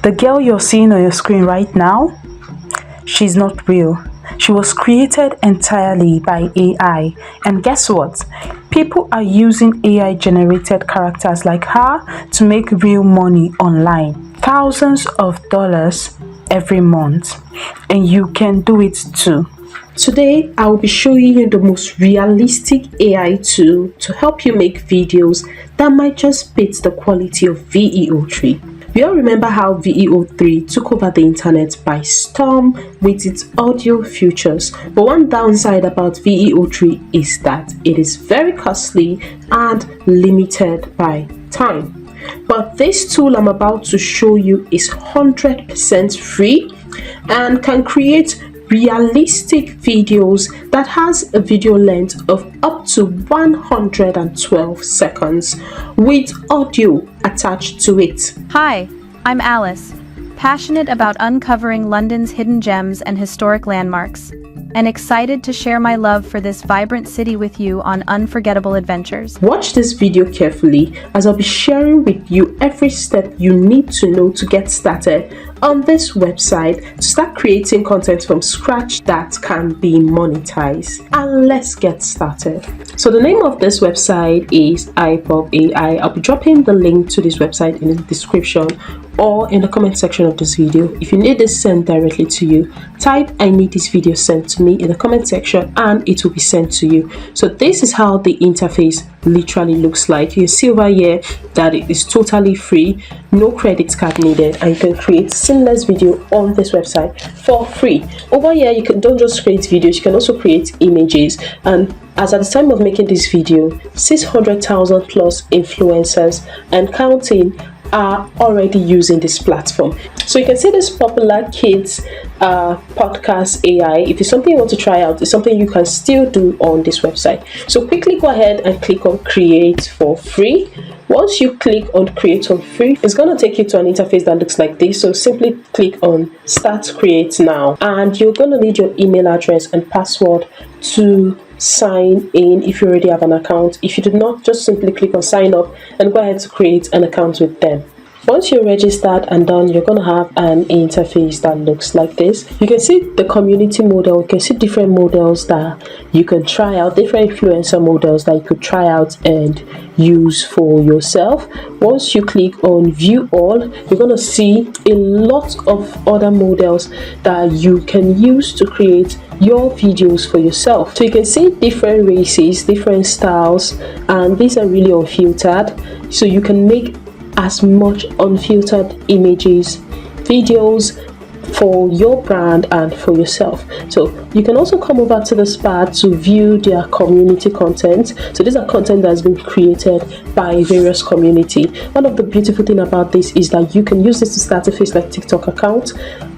The girl you're seeing on your screen right now, she's not real. She was created entirely by AI. And guess what? People are using AI generated characters like her to make real money online. Thousands of dollars every month. And you can do it too. Today, I will be showing you the most realistic AI tool to help you make videos that might just beat the quality of VEO3. We all remember how VEO3 took over the internet by storm with its audio features, but one downside about VEO3 is that it is very costly and limited by time. But this tool I'm about to show you is 100% free and can create realistic videos that has a video length of up to 112 seconds with audio attached to it. Hi, I'm Alice, passionate about uncovering London's hidden gems and historic landmarks, and excited to share my love for this vibrant city with you on unforgettable adventures. Watch this video carefully as I'll be sharing with you every step you need to know to get started on this website to start creating content from scratch that can be monetized. And let's get started. So the name of this website is IBOP AI. I'll be dropping the link to this website in the description or in the comment section of this video. If you need this sent directly to you, type "I need this video sent to me" in the comment section and it will be sent to you. So this is how the interface literally looks like. You see over here that it is totally free, no credit card needed, and you can create seamless video on this website for free. Over here you don't just create videos, you can also create images, and as at the time of making this video, 600,000 plus influencers and counting are already using this platform. So you can see this popular kids podcast AI. If it's something you want to try out, it's something you can still do on this website. So quickly go ahead and click on create for free. Once you click on create for free, it's going to take you to an interface that looks like this. So simply click on start create now, and you're going to need your email address and password to sign in if you already have an account. If you did not, just simply click on sign up and go ahead to create an account with them. Once you're registered and done, you're going to have an interface that looks like this. You can see the community model. You can see different models that you can try out, different influencer models that you could try out and use for yourself. Once you click on view all, you're going to see a lot of other models that you can use to create your videos for yourself. So you can see different races, different styles, and these are really unfiltered, so you can make as much unfiltered images, videos for your brand and for yourself. So you can also come over to this part to view their community content. So these are content that has been created by various community. One of the beautiful thing about this is that you can use this to start a face like TikTok account,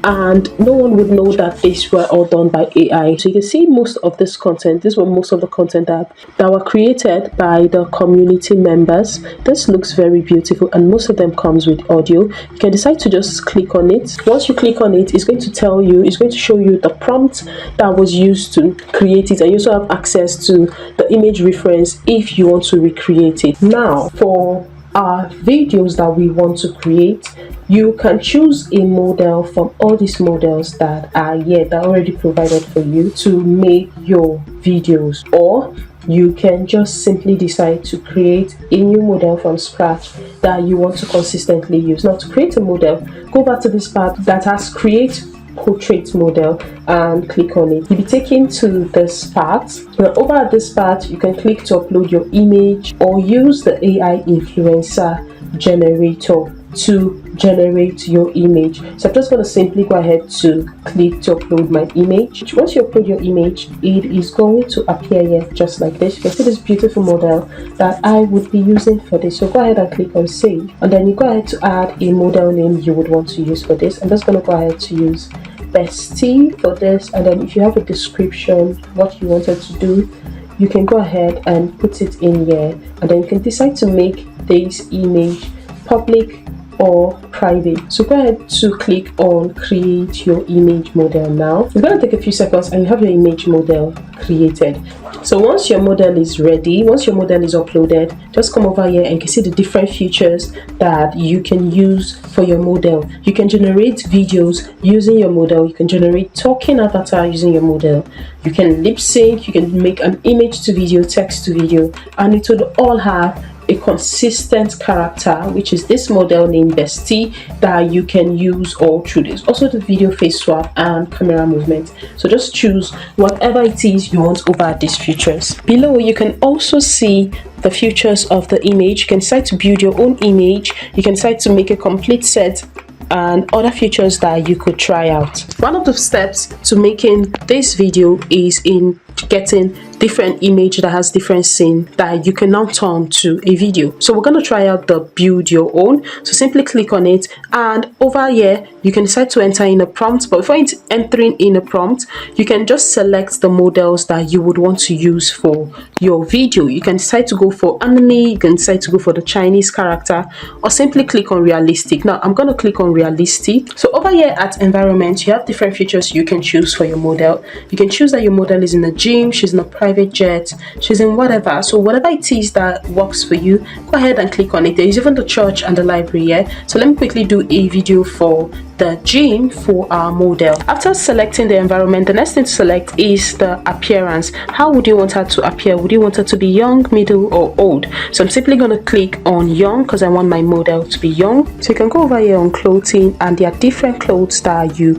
and no one would know that these were all done by AI. So you can see most of this content. These were most of the content that were created by the community members. This looks very beautiful, and most of them comes with audio. You can decide to just click on it. Once you click on it, it's going to tell you, it's going to show you the prompt that was used to create it, and you also have access to the image reference if you want to recreate it. Now, for our videos that we want to create, you can choose a model from all these models that are here, that are already provided for you to make your videos, or you can just simply decide to create a new model from scratch that you want to consistently use. Now, to create a model, go back to this part that has create portrait model and click on it. You'll be taken to this part. Now, over at this part, you can click to upload your image or use the AI influencer generator to generate your image. So I'm just going to simply go ahead to click to upload my image. Once you upload your image, it is going to appear here just like this. You can see this beautiful model that I would be using for this. So go ahead and click on save, and then you go ahead to add a model name you would want to use for this. I'm just going to go ahead to use Bestie for this, and then if you have a description what you wanted to do, you can go ahead and put it in here, and then you can decide to make this image public or private. So go ahead to click on create your image model now. It's going to take a few seconds and you have your image model created. So once your model is ready, once your model is uploaded, just come over here and you can see the different features that you can use for your model. You can generate videos using your model. You can generate talking avatar using your model. You can lip sync, you can make an image to video, text to video, and it will all have a consistent character, which is this model named Bestie, that you can use all through this. Also the video face swap and camera movement. So just choose whatever it is you want over these features. Below you can also see the features of the image. You can decide to build your own image. You can decide to make a complete set and other features that you could try out. One of the steps to making this video is in getting different image that has different scene that you can now turn to a video. So we're going to try out the build your own. So simply click on it, and over here you can decide to enter in a prompt, but before entering in a prompt, you can just select the models that you would want to use for your video. You can decide to go for anime, you can decide to go for the Chinese character, or simply click on realistic. Now I'm going to click on realistic. So over here at environment, you have different features you can choose for your model. You can choose that your model is in a gym, she's in a private jet, she's in whatever. So whatever it is that works for you, go ahead and click on it. There is even the church and the library here. So let me quickly do a video for the gym for our model. After selecting the environment, the next thing to select is the appearance. How would you want her to appear? Would you want her to be young, middle, or old? So I'm simply going to click on young because I want my model to be young. So you can go over here on clothing, and there are different clothes that you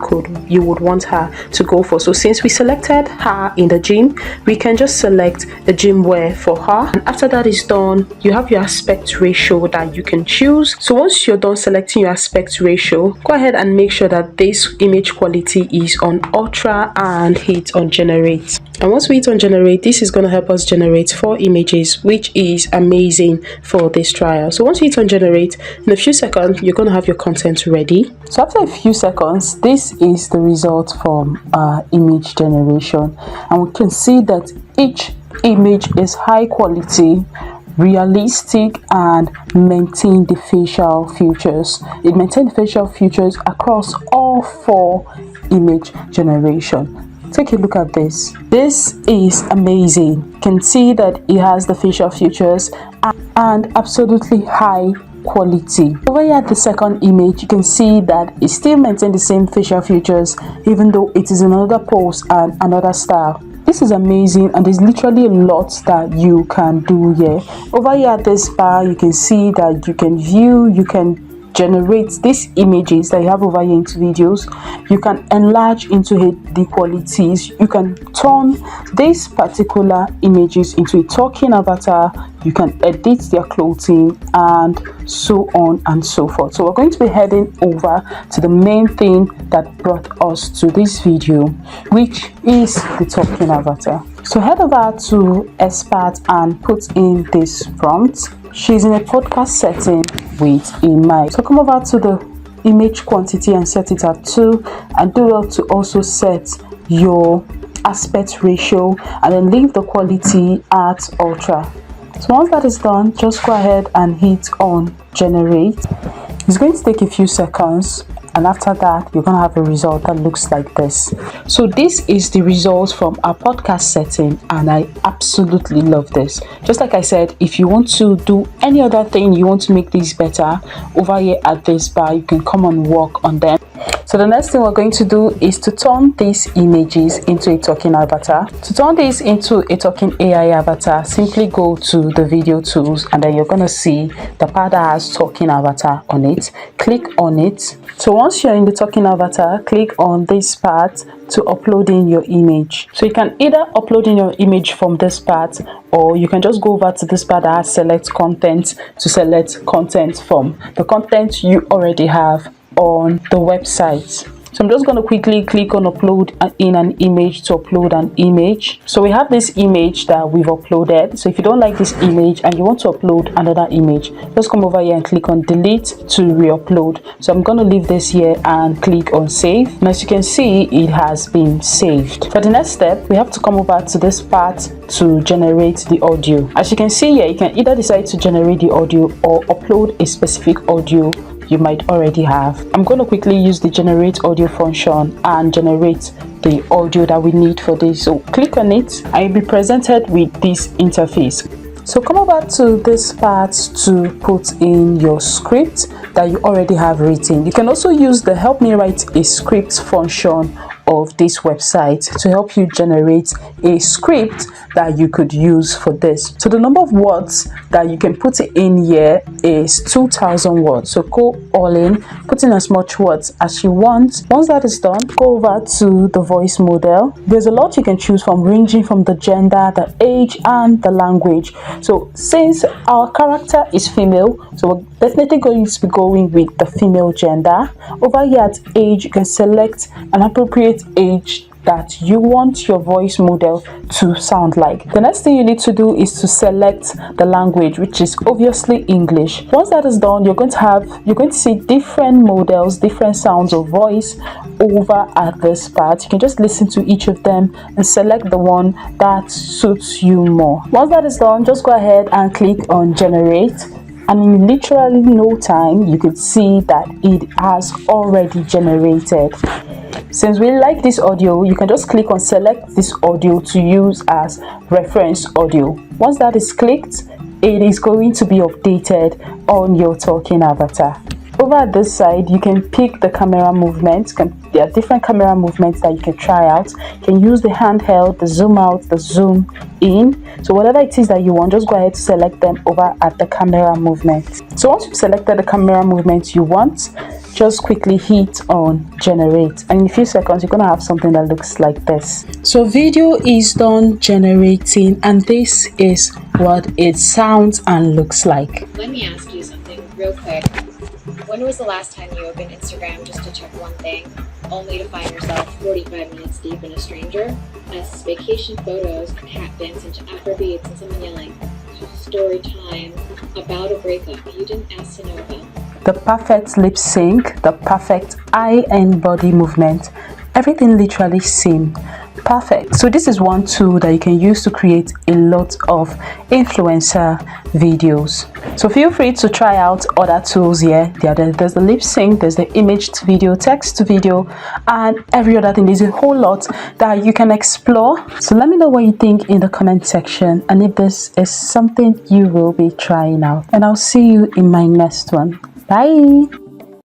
would want her to go for. So since we selected her in the gym, we can just select the gym wear for her, and after that is done, you have your aspect ratio that you can choose. So once you're done selecting your aspect ratio, go ahead and make sure that this image quality is on ultra and hit on generate. And once we hit on generate, this is going to help us generate 4 images, which is amazing for this trial. So once you hit on generate, in a few seconds you're going to have your content ready. So after a few seconds, this is the result from image generation, and we can see that each image is high quality, realistic, and maintain the facial features. It maintains the facial features across all 4 image generation. Take a look at this. This is amazing. You can see that it has the facial features and absolutely high quality. Over here at the second image, you can see that it still maintains the same facial features even though it is another pose and another style. This is amazing, and there's literally a lot that you can do here. Over here at this bar, you can see that you can view, you can generate these images that you have over here into videos. You can enlarge into the qualities. You can turn these particular images into a talking avatar. You can edit their clothing and so on and so forth. So we're going to be heading over to the main thing that brought us to this video, which is the talking avatar. So head over to expert and put in this prompt. She's in a podcast setting with a mic. So come over to the image quantity and set it at 2, and do well to also set your aspect ratio and then leave the quality at ultra. So once that is done, just go ahead and hit on generate. It's going to take a few seconds, and after that you're going to have a result that looks like this. So this is the result from our podcast setting, and I absolutely love this. Just like I said, if you want to do any other thing, you want to make this better, over here at this bar you can come and work on them. So the next thing we're going to do is to turn these images into a talking avatar. To turn this into a talking AI avatar, simply go to the video tools, and then you're going to see the part that has talking avatar on it. Click on it. So once you're in the talking avatar, click on this part to upload in your image. So you can either upload in your image from this part, or you can just go over to this part that has select content to select content from the content you already have on the website. So I'm just going to quickly click on upload in an image to upload an image. So we have this image that we've uploaded. So if you don't like this image and you want to upload another image, just come over here and click on delete to re-upload. So I'm going to leave this here and click on save. And as you can see, it has been saved. For the next step, we have to come over to this part to generate the audio. As you can see here, you can either decide to generate the audio or upload a specific audio you might already have. I'm going to quickly use the generate audio function and generate the audio that we need for this. So click on it and you'll be presented with this interface. So come over to this part to put in your script that you already have written. You can also use the help me write a script function of this website to help you generate a script that you could use for this. So the number of words that you can put in here is 2,000 words. So go all in, put in as much words as you want. Once that is done, go over to the voice model. There's a lot you can choose from, ranging from the gender, the age, and the language. So since our character is female, so we're definitely going to be going with the female gender. Over here at age, you can select an appropriate age that you want your voice model to sound like. The next thing you need to do is to select the language, which is obviously English. Once that is done, you're going to see different models, different sounds of voice over at this part. You can just listen to each of them and select the one that suits you more. Once that is done, just go ahead and click on generate. And in literally no time, you could see that it has already generated. Since we like this audio, you can just click on select this audio to use as reference audio. Once that is clicked, it is going to be updated on your talking avatar. Over at this side, you can pick the camera movements. There are different camera movements that you can try out. You can use the handheld, the zoom out, the zoom in. So whatever it is that you want, just go ahead to select them over at the camera movement. So once you've selected the camera movement you want, just quickly hit on generate, and in a few seconds you're going to have something that looks like this. So video is done generating, and this is what it sounds and looks like. Let me ask you something real quick. When was the last time you opened Instagram just to check one thing, only to find yourself 45 minutes deep in a stranger? As vacation photos, cat dance into Afrobeats, and someone yelling, story time, about a breakup you didn't ask to know about. The perfect lip sync, the perfect eye and body movement, everything literally seemed perfect. So this is one tool that you can use to create a lot of influencer videos. So feel free to try out other tools here. There's the lip sync, there's the image to video, text to video, and every other thing. There's a whole lot that you can explore. So let me know what you think in the comment section, and if this is something you will be trying out. And I'll see you in my next one. Bye.